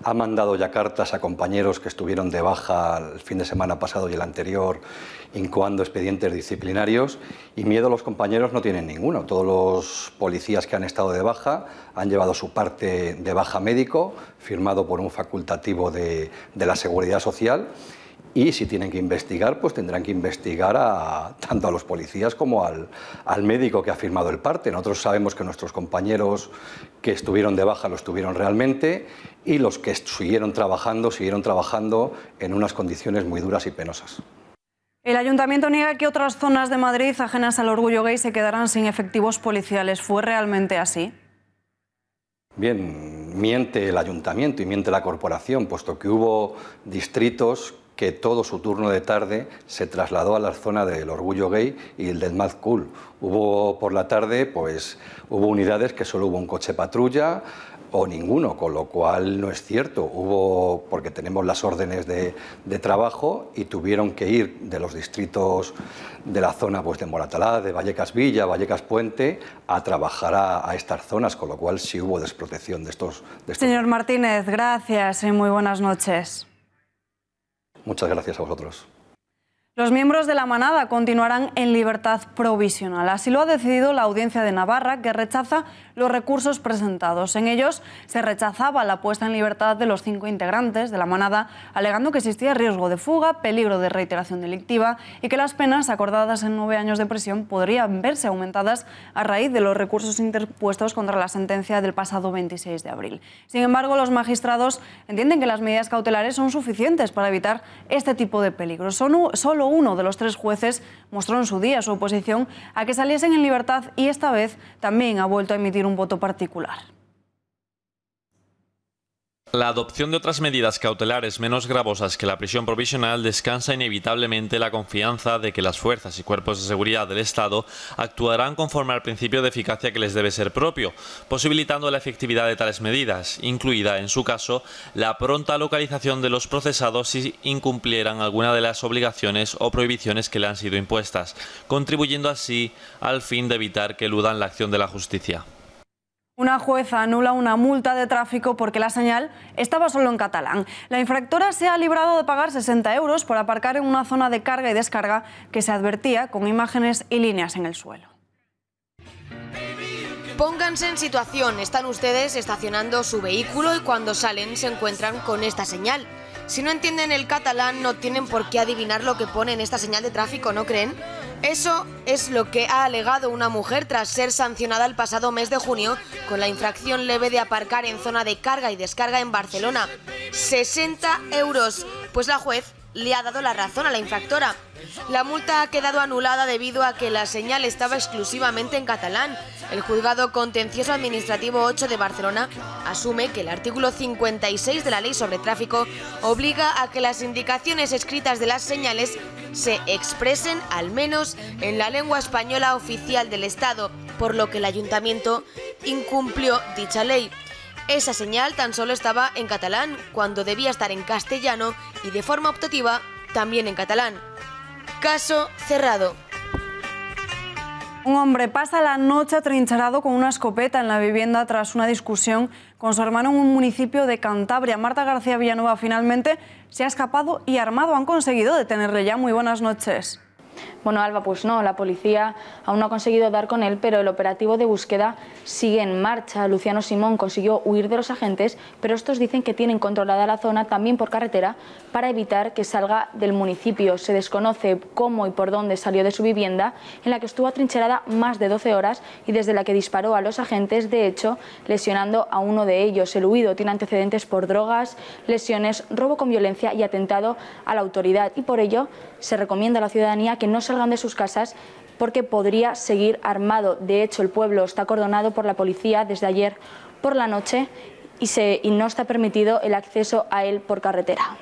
Ha mandado ya cartas a compañeros que estuvieron de baja el fin de semana pasado y el anterior, incoando expedientes disciplinarios, y miedo a los compañeros no tienen ninguno. Todos los policías que han estado de baja han llevado su parte de baja médico, firmado por un facultativo de la Seguridad Social, y si tienen que investigar, pues tendrán que investigar tanto a los policías como al médico que ha firmado el parte. Nosotros sabemos que nuestros compañeros que estuvieron de baja lo estuvieron realmente, y los que siguieron trabajando en unas condiciones muy duras y penosas. El Ayuntamiento niega que otras zonas de Madrid ajenas al orgullo gay se quedarán sin efectivos policiales. ¿Fue realmente así? Bien, miente el Ayuntamiento y miente la corporación, puesto que hubo distritos que todo su turno de tarde se trasladó a la zona del Orgullo Gay y el del Mad Cool. Hubo por la tarde, pues hubo unidades que solo hubo un coche patrulla o ninguno, con lo cual no es cierto. Hubo, porque tenemos las órdenes de trabajo y tuvieron que ir de los distritos de la zona pues de Moratalá, de Vallecas Villa, Vallecas Puente, a trabajar a estas zonas, con lo cual sí hubo desprotección de estos. Señor Martínez, gracias y muy buenas noches. Muchas gracias a vosotros. Los miembros de la manada continuarán en libertad provisional. Así lo ha decidido la Audiencia de Navarra, que rechaza los recursos presentados. En ellos se rechazaba la puesta en libertad de los 5 integrantes de la manada, alegando que existía riesgo de fuga, peligro de reiteración delictiva y que las penas acordadas en 9 años de prisión podrían verse aumentadas a raíz de los recursos interpuestos contra la sentencia del pasado 26 de abril. Sin embargo, los magistrados entienden que las medidas cautelares son suficientes para evitar este tipo de peligros. Solo uno de los 3 jueces mostró en su día su oposición a que saliesen en libertad y esta vez también ha vuelto a emitir un voto particular. La adopción de otras medidas cautelares menos gravosas que la prisión provisional descansa inevitablemente la confianza de que las fuerzas y cuerpos de seguridad del Estado actuarán conforme al principio de eficacia que les debe ser propio, posibilitando la efectividad de tales medidas, incluida, en su caso, la pronta localización de los procesados si incumplieran alguna de las obligaciones o prohibiciones que le han sido impuestas, contribuyendo así al fin de evitar que eludan la acción de la justicia. Una jueza anula una multa de tráfico porque la señal estaba solo en catalán. La infractora se ha librado de pagar 60 euros por aparcar en una zona de carga y descarga que se advertía con imágenes y líneas en el suelo. Pónganse en situación, están ustedes estacionando su vehículo y cuando salen se encuentran con esta señal. Si no entienden el catalán no tienen por qué adivinar lo que pone en esta señal de tráfico, ¿no creen? Eso es lo que ha alegado una mujer tras ser sancionada el pasado mes de junio con la infracción leve de aparcar en zona de carga y descarga en Barcelona. 60 euros. Pues la juez le ha dado la razón a la infractora. La multa ha quedado anulada debido a que la señal estaba exclusivamente en catalán. El Juzgado Contencioso Administrativo 8 de Barcelona asume que el artículo 56 de la Ley sobre Tráfico obliga a que las indicaciones escritas de las señales se expresen al menos en la lengua española oficial del Estado, por lo que el ayuntamiento incumplió dicha ley. Esa señal tan solo estaba en catalán, cuando debía estar en castellano y de forma optativa también en catalán. Caso cerrado. Un hombre pasa la noche atrincherado con una escopeta en la vivienda tras una discusión con su hermano en un municipio de Cantabria. Marta García Villanueva finalmente se ha escapado y armado. Han conseguido detenerle ya. Muy buenas noches. Bueno, Alba, pues no, la policía aún no ha conseguido dar con él, pero el operativo de búsqueda sigue en marcha. Luciano Simón consiguió huir de los agentes, pero estos dicen que tienen controlada la zona también por carretera para evitar que salga del municipio. Se desconoce cómo y por dónde salió de su vivienda, en la que estuvo atrincherada más de 12 horas y desde la que disparó a los agentes, de hecho, lesionando a uno de ellos. El huido tiene antecedentes por drogas, lesiones, robo con violencia y atentado a la autoridad, y por ello se recomienda a la ciudadanía que no salgan de sus casas porque podría seguir armado. De hecho, el pueblo está acordonado por la policía desde ayer por la noche y no está permitido el acceso a él por carretera.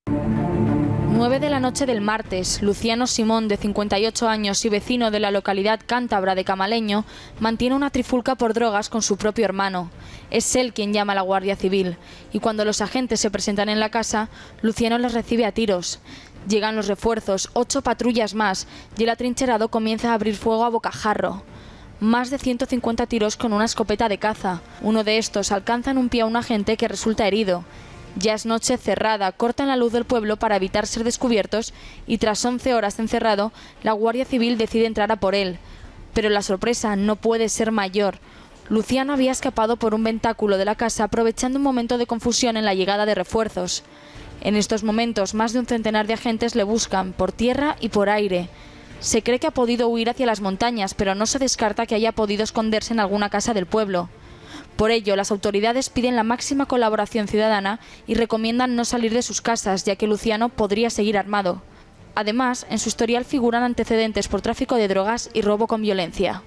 9 de la noche del martes, Luciano Simón, de 58 años y vecino de la localidad cántabra de Camaleño, mantiene una trifulca por drogas con su propio hermano. Es él quien llama a la Guardia Civil y cuando los agentes se presentan en la casa, Luciano les recibe a tiros. Llegan los refuerzos, 8 patrullas más, y el atrincherado comienza a abrir fuego a bocajarro. Más de 150 tiros con una escopeta de caza. Uno de estos alcanza en un pie a un agente que resulta herido. Ya es noche cerrada, cortan la luz del pueblo para evitar ser descubiertos y tras 11 horas encerrado, la Guardia Civil decide entrar a por él. Pero la sorpresa no puede ser mayor. Luciano había escapado por un ventáculo de la casa aprovechando un momento de confusión en la llegada de refuerzos. En estos momentos, más de un centenar de agentes le buscan, por tierra y por aire. Se cree que ha podido huir hacia las montañas, pero no se descarta que haya podido esconderse en alguna casa del pueblo. Por ello, las autoridades piden la máxima colaboración ciudadana y recomiendan no salir de sus casas, ya que Luciano podría seguir armado. Además, en su historial figuran antecedentes por tráfico de drogas y robo con violencia.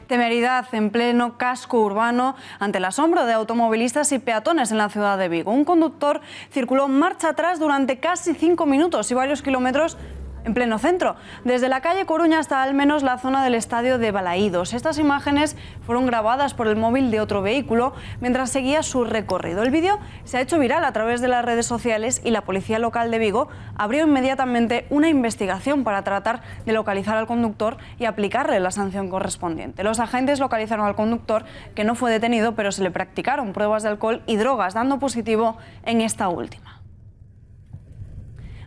Temeridad en pleno casco urbano ante el asombro de automovilistas y peatones en la ciudad de Vigo. Un conductor circuló marcha atrás durante casi 5 minutos y varios kilómetros en pleno centro, desde la calle Coruña hasta al menos la zona del estadio de Balaídos. Estas imágenes fueron grabadas por el móvil de otro vehículo mientras seguía su recorrido. El vídeo se ha hecho viral a través de las redes sociales y la policía local de Vigo abrió inmediatamente una investigación para tratar de localizar al conductor y aplicarle la sanción correspondiente. Los agentes localizaron al conductor, que no fue detenido, pero se le practicaron pruebas de alcohol y drogas, dando positivo en esta última.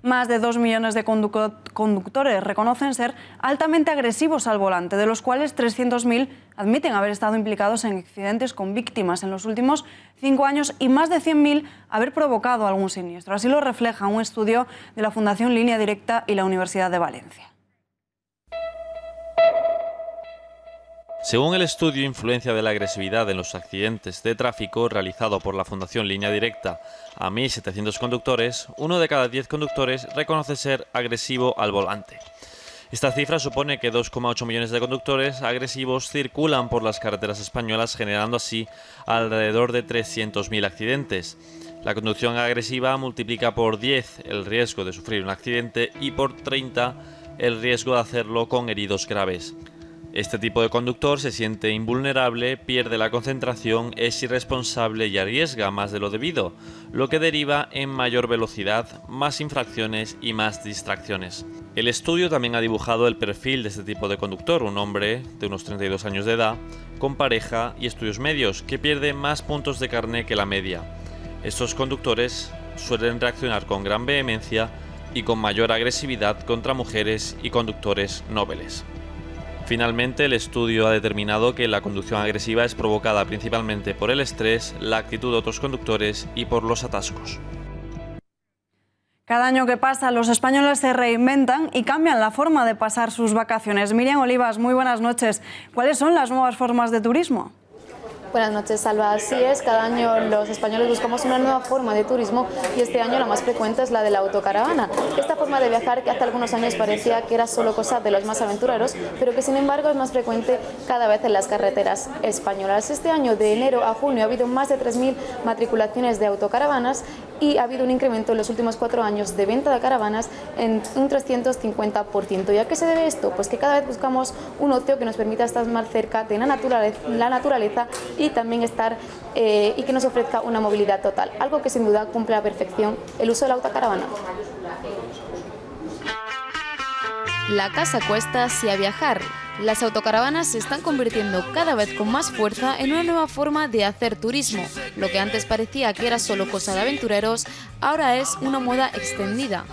Más de 2 millones de conductores reconocen ser altamente agresivos al volante, de los cuales 300.000 admiten haber estado implicados en accidentes con víctimas en los últimos 5 años y más de 100.000 haber provocado algún siniestro. Así lo refleja un estudio de la Fundación Línea Directa y la Universidad de Valencia. Según el estudio Influencia de la agresividad en los accidentes de tráfico realizado por la Fundación Línea Directa a 1.700 conductores, 1 de cada 10 conductores reconoce ser agresivo al volante. Esta cifra supone que 2,8 millones de conductores agresivos circulan por las carreteras españolas, generando así alrededor de 300.000 accidentes. La conducción agresiva multiplica por 10 el riesgo de sufrir un accidente y por 30 el riesgo de hacerlo con heridos graves. Este tipo de conductor se siente invulnerable, pierde la concentración, es irresponsable y arriesga más de lo debido, lo que deriva en mayor velocidad, más infracciones y más distracciones. El estudio también ha dibujado el perfil de este tipo de conductor, un hombre de unos 32 años de edad, con pareja y estudios medios, que pierde más puntos de carné que la media. Estos conductores suelen reaccionar con gran vehemencia y con mayor agresividad contra mujeres y conductores nobles. Finalmente, el estudio ha determinado que la conducción agresiva es provocada principalmente por el estrés, la actitud de otros conductores y por los atascos. Cada año que pasa, los españoles se reinventan y cambian la forma de pasar sus vacaciones. Miriam Olivas, muy buenas noches. ¿Cuáles son las nuevas formas de turismo? Buenas noches, Salva. Así es, cada año los españoles buscamos una nueva forma de turismo y este año la más frecuente es la de la autocaravana. Esta forma de viajar que hace algunos años parecía que era solo cosa de los más aventureros, pero que sin embargo es más frecuente cada vez en las carreteras españolas. Este año, de enero a junio, ha habido más de 3.000 matriculaciones de autocaravanas y ha habido un incremento en los últimos 4 años de venta de caravanas en un 350%. ¿Y a qué se debe esto? Pues que cada vez buscamos un ocio que nos permita estar más cerca de la naturaleza y también y que nos ofrezca una movilidad total, algo que sin duda cumple a la perfección el uso de la autocaravana. La casa cuesta si a viajar. Las autocaravanas se están convirtiendo cada vez con más fuerza en una nueva forma de hacer turismo. Lo que antes parecía que era solo cosa de aventureros, ahora es una moda extendida.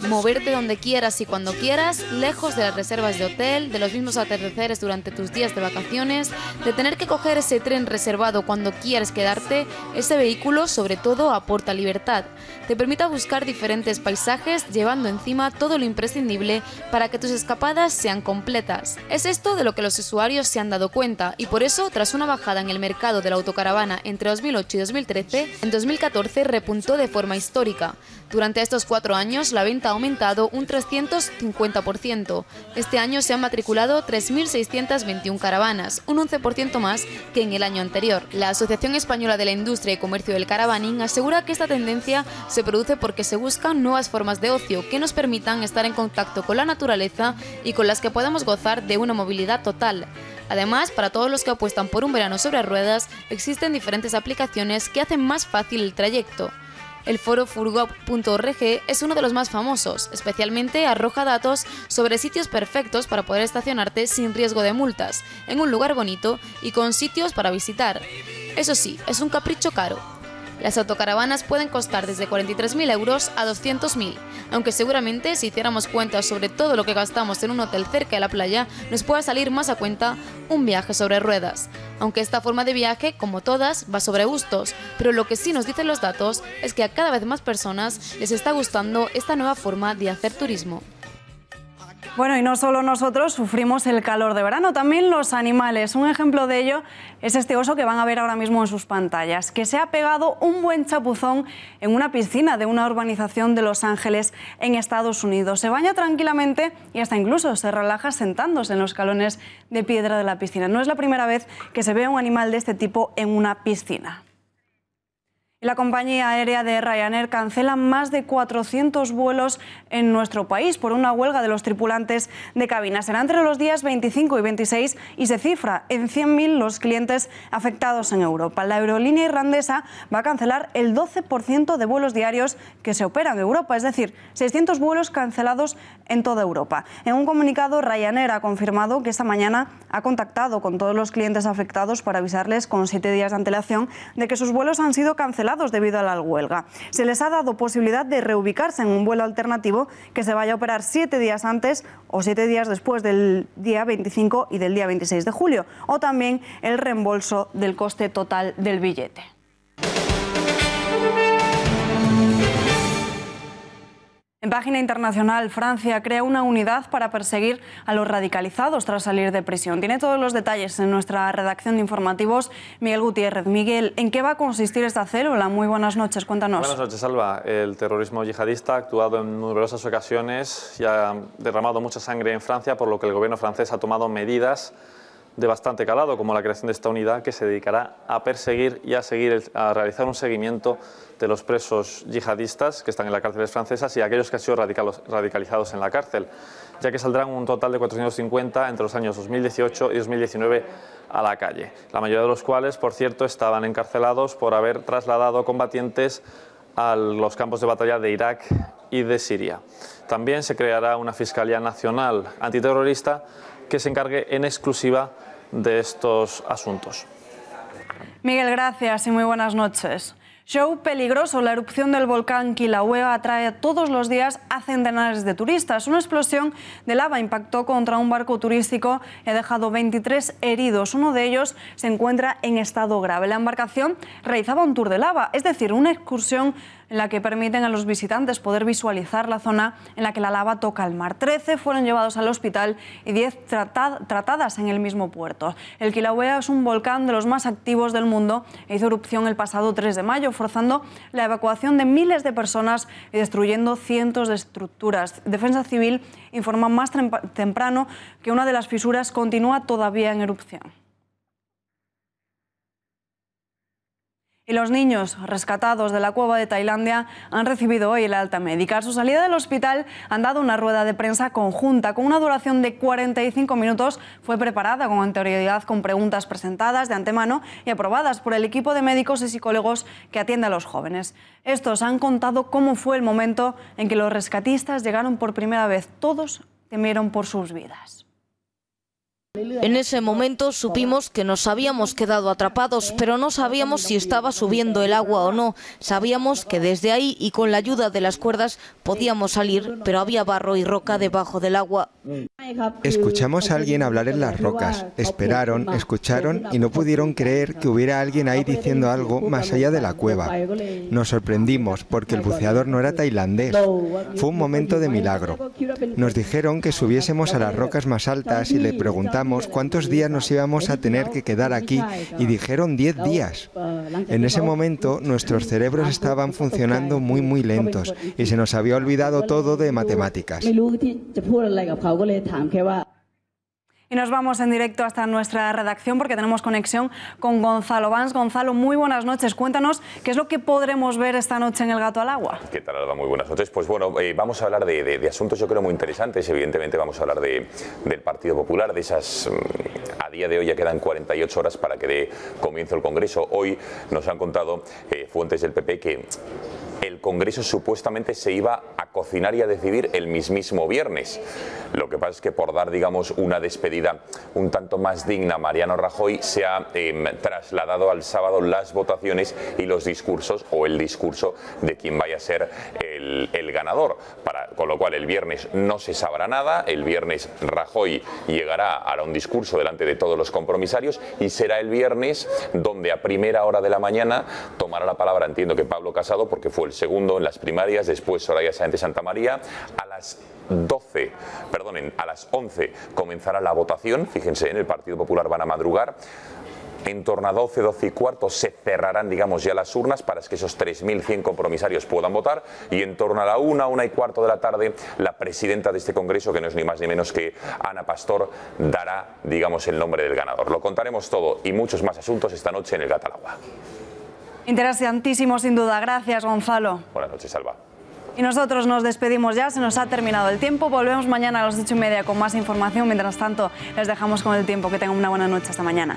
Moverte donde quieras y cuando quieras, lejos de las reservas de hotel, de los mismos atardeceres durante tus días de vacaciones, de tener que coger ese tren reservado cuando quieres quedarte, ese vehículo sobre todo aporta libertad. Te permite buscar diferentes paisajes llevando encima todo lo imprescindible para que tus escapadas sean completas. Es esto de lo que los usuarios se han dado cuenta y por eso, tras una bajada en el mercado de la autocaravana entre 2008 y 2013, en 2014 repuntó de forma histórica. Durante estos 4 años, la venta ha aumentado un 350%. Este año se han matriculado 3.621 caravanas, un 11% más que en el año anterior. La Asociación Española de la Industria y Comercio del Caravaning asegura que esta tendencia se produce porque se buscan nuevas formas de ocio que nos permitan estar en contacto con la naturaleza y con las que podamos gozar de una movilidad total. Además, para todos los que apuestan por un verano sobre ruedas, existen diferentes aplicaciones que hacen más fácil el trayecto. El foro furgop.org es uno de los más famosos, especialmente arroja datos sobre sitios perfectos para poder estacionarte sin riesgo de multas, en un lugar bonito y con sitios para visitar. Eso sí, es un capricho caro. Las autocaravanas pueden costar desde 43.000 euros a 200.000, aunque seguramente si hiciéramos cuentas sobre todo lo que gastamos en un hotel cerca de la playa, nos pueda salir más a cuenta un viaje sobre ruedas. Aunque esta forma de viaje, como todas, va sobre gustos, pero lo que sí nos dicen los datos es que a cada vez más personas les está gustando esta nueva forma de hacer turismo. Bueno, y no solo nosotros sufrimos el calor de verano, también los animales. Un ejemplo de ello es este oso que van a ver ahora mismo en sus pantallas, que se ha pegado un buen chapuzón en una piscina de una urbanización de Los Ángeles, en Estados Unidos. Se baña tranquilamente y hasta incluso se relaja sentándose en los escalones de piedra de la piscina. No es la primera vez que se ve a un animal de este tipo en una piscina. La compañía aérea de Ryanair cancela más de 400 vuelos en nuestro país por una huelga de los tripulantes de cabina. Será entre los días 25 y 26 y se cifra en 100.000 los clientes afectados en Europa. La aerolínea irlandesa va a cancelar el 12% de vuelos diarios que se operan en Europa, es decir, 600 vuelos cancelados en toda Europa. En un comunicado, Ryanair ha confirmado que esta mañana ha contactado con todos los clientes afectados para avisarles con 7 días de antelación de que sus vuelos han sido cancelados debido a la huelga. Se les ha dado posibilidad de reubicarse en un vuelo alternativo que se vaya a operar 7 días antes o 7 días después del día 25 y del día 26 de julio, o también el reembolso del coste total del billete. En página internacional, Francia crea una unidad para perseguir a los radicalizados tras salir de prisión. Tiene todos los detalles en nuestra redacción de informativos, Miguel Gutiérrez. Miguel, ¿en qué va a consistir esta célula? Muy buenas noches, cuéntanos. Buenas noches, Alba. El terrorismo yihadista ha actuado en numerosas ocasiones y ha derramado mucha sangre en Francia, por lo que el gobierno francés ha tomado medidas de bastante calado, como la creación de esta unidad que se dedicará a perseguir y a realizar un seguimiento de los presos yihadistas que están en las cárceles francesas y aquellos que han sido radicalizados en la cárcel, ya que saldrán un total de 450 entre los años 2018 y 2019 a la calle, la mayoría de los cuales, por cierto, estaban encarcelados por haber trasladado combatientes a los campos de batalla de Irak y de Siria. También se creará una Fiscalía Nacional Antiterrorista que se encargue en exclusiva de estos asuntos. Miguel, gracias y muy buenas noches. Show peligroso. La erupción del volcán Kilauea atrae todos los días a centenares de turistas. Una explosión de lava impactó contra un barco turístico y ha dejado 23 heridos. Uno de ellos se encuentra en estado grave. La embarcación realizaba un tour de lava, es decir, una excursión en la que permiten a los visitantes poder visualizar la zona en la que la lava toca el mar. 13 fueron llevados al hospital y 10 tratadas en el mismo puerto. El Kilauea es un volcán de los más activos del mundo e hizo erupción el pasado 3 de mayo, forzando la evacuación de miles de personas y destruyendo cientos de estructuras. Defensa Civil informa más temprano que una de las fisuras continúa todavía en erupción. Y los niños rescatados de la cueva de Tailandia han recibido hoy el alta médica. A su salida del hospital han dado una rueda de prensa conjunta con una duración de 45 minutos. Fue preparada con anterioridad con preguntas presentadas de antemano y aprobadas por el equipo de médicos y psicólogos que atiende a los jóvenes. Estos han contado cómo fue el momento en que los rescatistas llegaron por primera vez. Todos temieron por sus vidas. En ese momento supimos que nos habíamos quedado atrapados, pero no sabíamos si estaba subiendo el agua o no. Sabíamos que desde ahí y con la ayuda de las cuerdas podíamos salir, pero había barro y roca debajo del agua. Escuchamos a alguien hablar en las rocas, esperaron, escucharon y no pudieron creer que hubiera alguien ahí diciendo algo más allá de la cueva. Nos sorprendimos porque el buceador no era tailandés. Fue un momento de milagro. Nos dijeron que subiésemos a las rocas más altas y le preguntamos cuántos días nos íbamos a tener que quedar aquí y dijeron 10 días. En ese momento nuestros cerebros estaban funcionando muy lentos y se nos había olvidado todo de matemáticas. Y nos vamos en directo hasta nuestra redacción porque tenemos conexión con Gonzalo Vans. Gonzalo, muy buenas noches. Cuéntanos qué es lo que podremos ver esta noche en El Gato al Agua. ¿Qué tal, Alba? Muy buenas noches. Pues bueno, vamos a hablar de asuntos yo creo muy interesantes. Evidentemente vamos a hablar del Partido Popular, de esas... A día de hoy ya quedan 48 horas para que dé comienzo el Congreso. Hoy nos han contado fuentes del PP que el Congreso supuestamente se iba a cocinar y a decidir el mismísimo viernes. Lo que pasa es que por dar, digamos, una despedida un tanto más digna a Mariano Rajoy, se ha trasladado al sábado las votaciones y los discursos, o el discurso de quien vaya a ser el ganador. Con lo cual el viernes no se sabrá nada, el viernes Rajoy hará un discurso delante de todos los compromisarios y será el viernes donde a primera hora de la mañana tomará la palabra, entiendo que Pablo Casado, porque fue el segundo en las primarias, después Soraya Sáenz de Santamaría. A las 11 comenzará la votación. Fíjense, en el Partido Popular van a madrugar. En torno a 12 y cuarto se cerrarán, digamos, ya las urnas para que esos 3.100 compromisarios puedan votar, y en torno a la 1 y cuarto de la tarde la presidenta de este Congreso, que no es ni más ni menos que Ana Pastor, dará, digamos, el nombre del ganador. Lo contaremos todo y muchos más asuntos esta noche en El Gato al Agua. Interesantísimo, sin duda. Gracias, Gonzalo. Buenas noches, Alba. Y nosotros nos despedimos ya, se nos ha terminado el tiempo. Volvemos mañana a las 8:30 con más información. Mientras tanto, les dejamos con el tiempo. Que tengan una buena noche. Hasta mañana.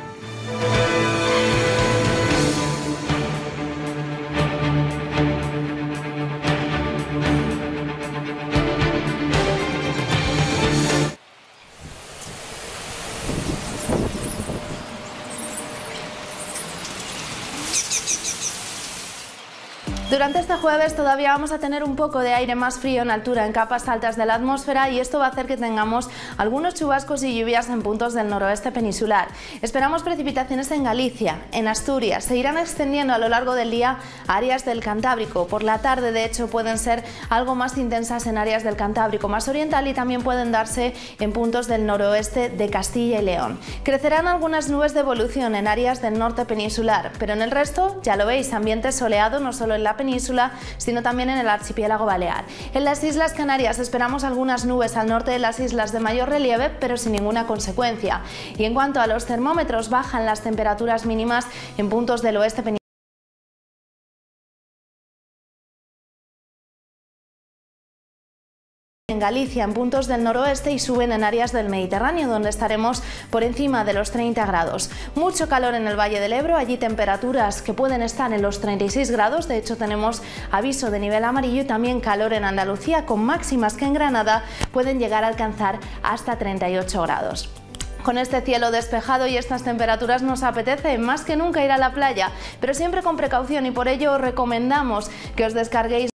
Durante este jueves todavía vamos a tener un poco de aire más frío en altura en capas altas de la atmósfera, y esto va a hacer que tengamos algunos chubascos y lluvias en puntos del noroeste peninsular. Esperamos precipitaciones en Galicia, en Asturias, se irán extendiendo a lo largo del día a áreas del Cantábrico. Por la tarde, de hecho, pueden ser algo más intensas en áreas del Cantábrico más oriental y también pueden darse en puntos del noroeste de Castilla y León. Crecerán algunas nubes de evolución en áreas del norte peninsular, pero en el resto, ya lo veis, ambiente soleado no solo en la península, sino también en el archipiélago balear. En las Islas Canarias esperamos algunas nubes al norte de las islas de mayor relieve, pero sin ninguna consecuencia. Y en cuanto a los termómetros, bajan las temperaturas mínimas en puntos del oeste peninsular. En Galicia, en puntos del noroeste, y suben en áreas del Mediterráneo, donde estaremos por encima de los 30 grados. Mucho calor en el Valle del Ebro, allí temperaturas que pueden estar en los 36 grados, de hecho tenemos aviso de nivel amarillo, y también calor en Andalucía, con máximas que en Granada pueden llegar a alcanzar hasta 38 grados. Con este cielo despejado y estas temperaturas nos apetece más que nunca ir a la playa, pero siempre con precaución, y por ello os recomendamos que os descarguéis